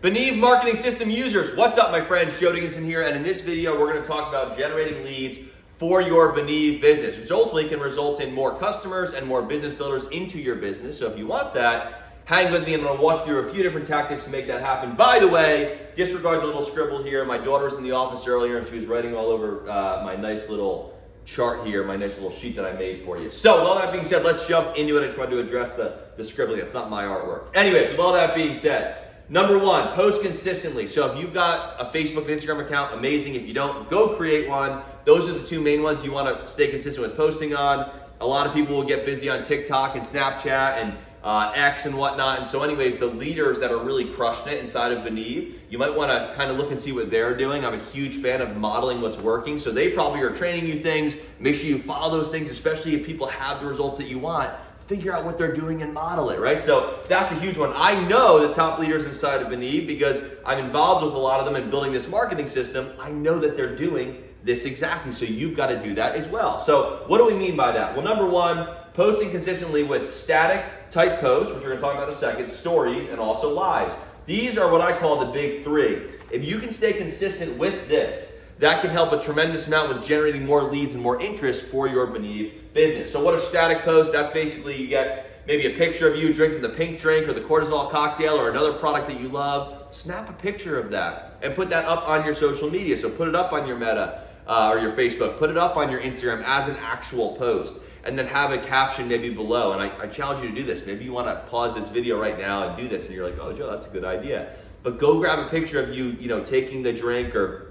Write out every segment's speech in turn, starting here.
BENEVE marketing system users, what's up my friends? Joe Dickinson here, and in this video we're going to talk about generating leads for your BENEVE business, which ultimately can result in more customers and more business builders into your business. So if you want that, hang with me. I'm going to walk through a few different tactics to make that happen. By the way, disregard the little scribble here. My daughter was in the office earlier and she was writing all over my nice little chart here, my nice little sheet that I made for you. So with all that being said, let's jump into it. I just wanted to address the scribbling. It's not my artwork. Anyways, with all that being said, number one, post consistently. So if you've got a Facebook and Instagram account, amazing. If you don't, go create one. Those are the two main ones you want to stay consistent with posting on. A lot of people will get busy on TikTok and Snapchat and X and whatnot. And so anyways, the leaders that are really crushing it inside of BENEVE, you might want to kind of look and see what they're doing. I'm a huge fan of modeling what's working. So they probably are training you things. Make sure you follow those things, especially if people have the results that you want. Figure out what they're doing and model it, right? So that's a huge one. I know the top leaders inside of BENEVE because I'm involved with a lot of them in building this marketing system. I know that they're doing this exactly. So you've got to do that as well. So what do we mean by that? Well, number one, posting consistently with static type posts, which we're going to talk about in a second, stories, and also lives. These are what I call the big three. If you can stay consistent with this, that can help a tremendous amount with generating more leads and more interest for your BENEVE business. So what are static posts? That's basically you get maybe a picture of you drinking the pink drink or the cortisol cocktail or another product that you love. Snap a picture of that and put that up on your social media. So put it up on your Meta or your Facebook. Put it up on your Instagram as an actual post. And then have a caption maybe below. And I challenge you to do this. Maybe you want to pause this video right now and do this. And you're like, oh, Joe, that's a good idea. But go grab a picture of you, taking the drink or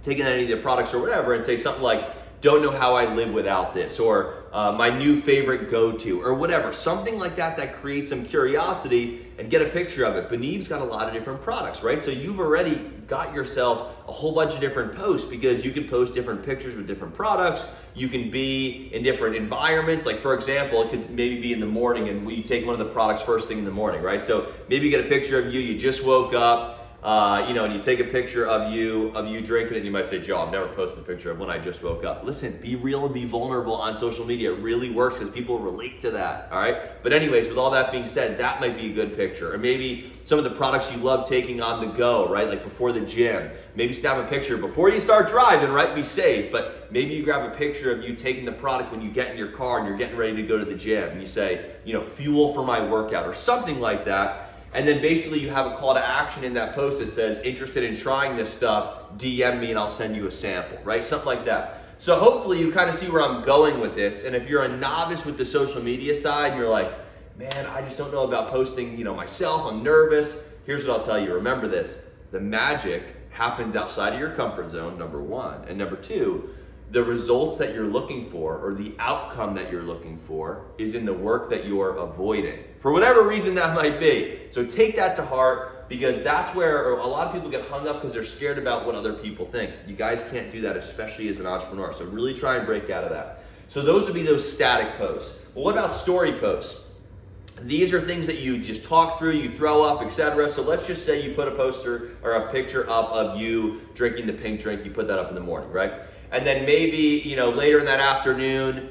taking any of the products or whatever and say something like, don't know how I live without this, or my new favorite go-to, or whatever. Something like that that creates some curiosity, and get a picture of it. BENEVE's got a lot of different products, right? So you've already got yourself a whole bunch of different posts because you can post different pictures with different products. You can be in different environments. Like for example, it could maybe be in the morning and you take one of the products first thing in the morning, right? So maybe you get a picture of you just woke up, and you take a picture of you drinking it, and you might say, Joe, I've never posted a picture of when I just woke up. Listen, be real and be vulnerable on social media. It really works because people relate to that, all right? But anyways, with all that being said, that might be a good picture. Or maybe some of the products you love taking on the go, right? Like before the gym. Maybe snap a picture before you start driving, right? Be safe, but maybe you grab a picture of you taking the product when you get in your car and you're getting ready to go to the gym. And you say, fuel for my workout or something like that. And then basically you have a call to action in that post that says, interested in trying this stuff, DM me and I'll send you a sample, right? Something like that. So hopefully you kind of see where I'm going with this. And if you're a novice with the social media side and you're like, man, I just don't know about posting, myself, I'm nervous. Here's what I'll tell you. Remember this, the magic happens outside of your comfort zone, number one. And number two, the results that you're looking for or the outcome that you're looking for is in the work that you're avoiding, for whatever reason that might be. So take that to heart because that's where a lot of people get hung up because they're scared about what other people think. You guys can't do that, especially as an entrepreneur. So really try and break out of that. So those would be those static posts. Well, what about story posts? These are things that you just talk through, you throw up, etc. So let's just say you put a poster or a picture up of you drinking the pink drink. You put that up in the morning, right? And then maybe, later in that afternoon,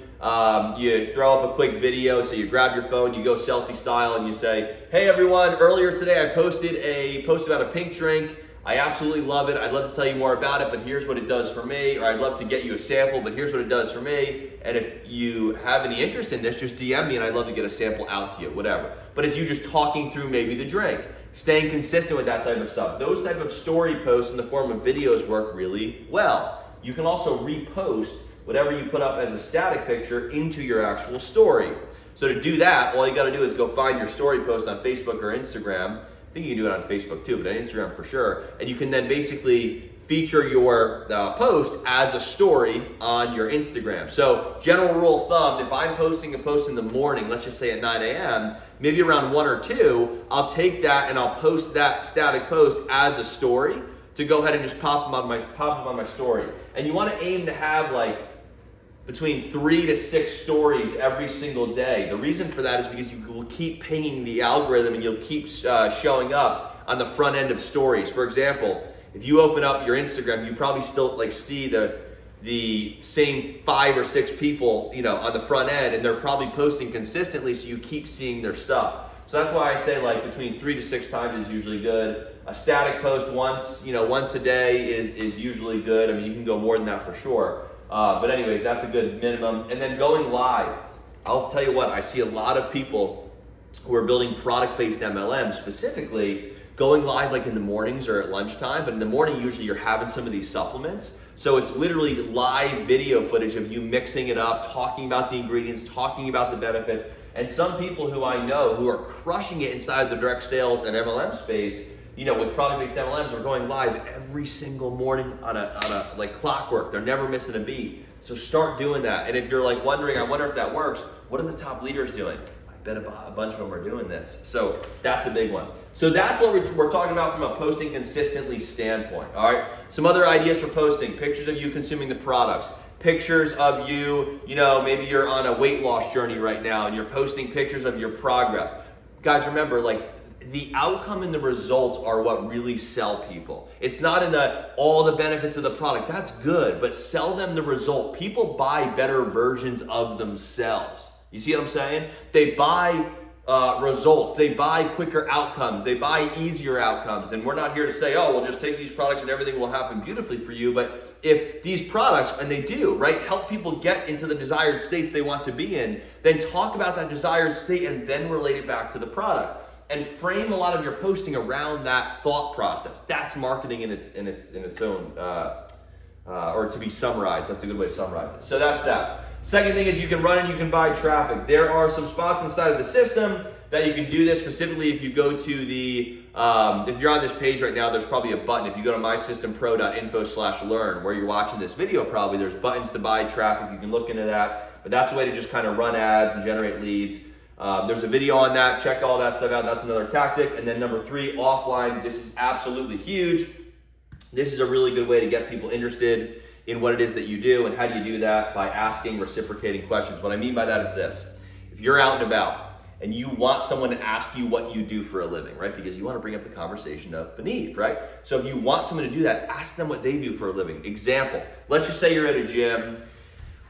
you throw up a quick video. So you grab your phone, you go selfie style and you say, hey everyone, earlier today I posted a post about a pink drink. I absolutely love it. I'd love to tell you more about it, but here's what it does for me. Or I'd love to get you a sample, but here's what it does for me. And if you have any interest in this, just DM me and I'd love to get a sample out to you, whatever. But it's you just talking through maybe the drink, staying consistent with that type of stuff. Those type of story posts in the form of videos work really well. You can also repost whatever you put up as a static picture into your actual story. So to do that, all you got to do is go find your story post on Facebook or Instagram. I think you can do it on Facebook too, but on Instagram for sure. And you can then basically feature your post as a story on your Instagram. So general rule of thumb, if I'm posting a post in the morning, let's just say at 9 a.m., maybe around 1 or 2, I'll take that and I'll post that static post as a story to go ahead and just pop them on my story. And you want to aim to have like between 3 to 6 stories every single day. The reason for that is because you will keep pinging the algorithm and you'll keep showing up on the front end of stories. For example, if you open up your Instagram, you probably still see the same 5 or 6 people, on the front end, and they're probably posting consistently, so you keep seeing their stuff. So that's why I say between 3 to 6 times is usually good. a static post once a day is usually good. I mean, you can go more than that for sure. But anyways, that's a good minimum. And then going live. I'll tell you what, I see a lot of people who are building product-based MLMs specifically going live like in the mornings or at lunchtime, but in the morning usually you're having some of these supplements. So it's literally live video footage of you mixing it up, talking about the ingredients, talking about the benefits. And some people who I know who are crushing it inside the direct sales and MLM space, with product-based MLMs, are going live every single morning on a like clockwork. They're never missing a beat. So start doing that. And if you're like wondering, I wonder if that works, what are the top leaders doing? I bet a bunch of them are doing this. So that's a big one. So that's what we're talking about from a posting consistently standpoint, all right? Some other ideas for posting: pictures of you consuming the products, pictures of you, maybe you're on a weight loss journey right now and you're posting pictures of your progress. Guys, remember, the outcome and the results are what really sell people. It's not in all the benefits of the product. That's good, but sell them the result. People buy better versions of themselves. You see what I'm saying? They buy results. They buy quicker outcomes. They buy easier outcomes. And we're not here to say, oh, we'll just take these products and everything will happen beautifully for you. But if these products, and they do, right, help people get into the desired states they want to be in, then talk about that desired state and then relate it back to the product. And frame a lot of your posting around that thought process. That's marketing in its own, or to be summarized. That's a good way to summarize it. So that's that. Second thing is you can run and you can buy traffic. There are some spots inside of the system that you can do this. Specifically, if you go to the, if you're on this page right now, there's probably a button. If you go to mysystempro.info/learn, where you're watching this video, probably there's buttons to buy traffic. You can look into that. But that's a way to just kind of run ads and generate leads. There's a video on that. Check all that stuff out. That's another tactic. And then number 3, offline. This is absolutely huge. This is a really good way to get people interested in what it is that you do. And how do you do that? By asking reciprocating questions. What I mean by that is this: if you're out and about and you want someone to ask you what you do for a living, right? Because you want to bring up the conversation of BENEVE, right? So if you want someone to do that, ask them what they do for a living. Example, let's just say you're at a gym,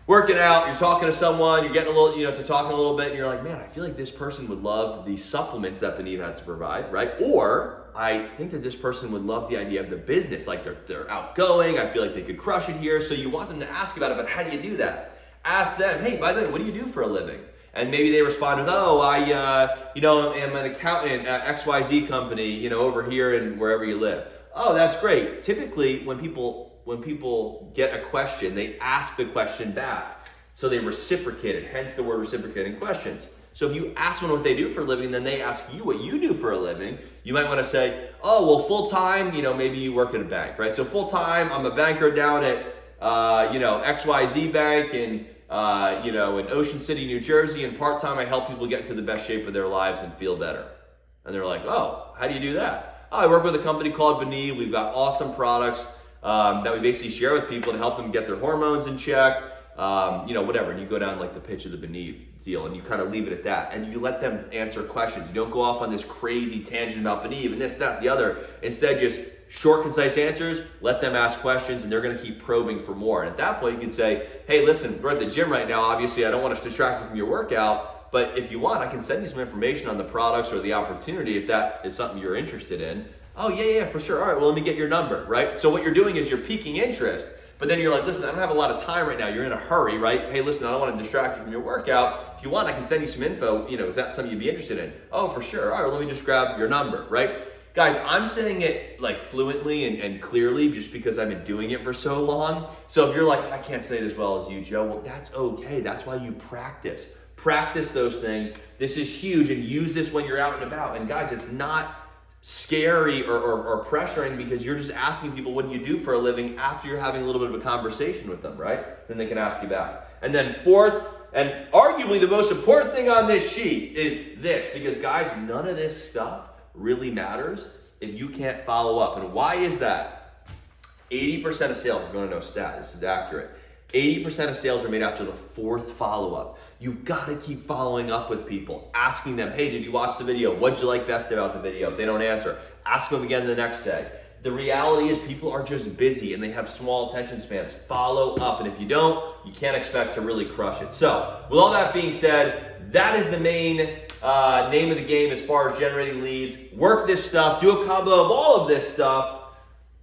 working out, you're talking to someone, you're getting a little, to talking a little bit, and you're like, man, I feel like this person would love the supplements that BENEVE has to provide, right? Or I think that this person would love the idea of the business, like they're outgoing, I feel like they could crush it here. So you want them to ask about it, but how do you do that? Ask them, hey, by the way, what do you do for a living? And maybe they respond with, oh, I am an accountant at XYZ company, over here and wherever you live. Oh, that's great. Typically, when people get a question, they ask the question back. So they reciprocate it, hence the word reciprocating questions. So if you ask someone what they do for a living, then they ask you what you do for a living. You might want to say, oh, well, full-time, maybe you work at a bank, right? So full-time, I'm a banker down at, XYZ Bank in Ocean City, New Jersey, and part-time I help people get into the best shape of their lives and feel better. And they're like, oh, how do you do that? Oh, I work with a company called BENEVE. We've got awesome products that we basically share with people to help them get their hormones in check, whatever. And you go down like the pitch of the BENEVE deal and you kind of leave it at that. And you let them answer questions. You don't go off on this crazy tangent about BENEVE and this, that, the other. Instead, just short, concise answers, let them ask questions, and they're going to keep probing for more. And at that point, you can say, hey, listen, we're at the gym right now. Obviously, I don't want to distract you from your workout, but if you want, I can send you some information on the products or the opportunity if that is something you're interested in. Oh, yeah, for sure. All right, well, let me get your number, right? So what you're doing is you're piquing interest, but then you're like, listen, I don't have a lot of time right now. You're in a hurry, right? Hey, listen, I don't want to distract you from your workout. If you want, I can send you some info. Is that something you'd be interested in? Oh, for sure. All right, let me just grab your number, right? Guys, I'm saying it like fluently and clearly just because I've been doing it for so long. So if you're like, I can't say it as well as you, Joe, well, that's okay. That's why you practice. Practice those things. This is huge, and use this when you're out and about. And guys, it's not scary or pressuring, because you're just asking people, what do you do for a living, after you're having a little bit of a conversation with them, right? Then they can ask you back. And then fourth, and arguably the most important thing on this sheet is this, because guys, none of this stuff really matters if you can't follow up. And why is that? 80% of sales, if you want to know a stat, this is accurate. 80% of sales are made after the 4th follow-up. You've got to keep following up with people, asking them, hey, did you watch the video? What did you like best about the video? If they don't answer, ask them again the next day. The reality is people are just busy and they have small attention spans. Follow up, and if you don't, you can't expect to really crush it. So with all that being said, that is the main name of the game as far as generating leads. Work this stuff, do a combo of all of this stuff,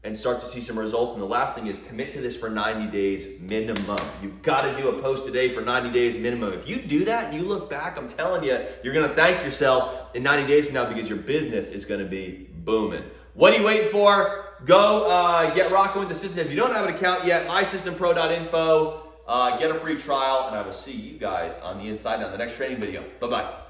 and start to see some results. And the last thing is commit to this for 90 days minimum. You've got to do a post a day for 90 days minimum. If you do that, you look back, I'm telling you, you're going to thank yourself in 90 days from now because your business is going to be booming. What are you waiting for? Go get rocking with the system. If you don't have an account yet, mysystempro.info. Get a free trial, and I will see you guys on the inside on the next training video. Bye-bye.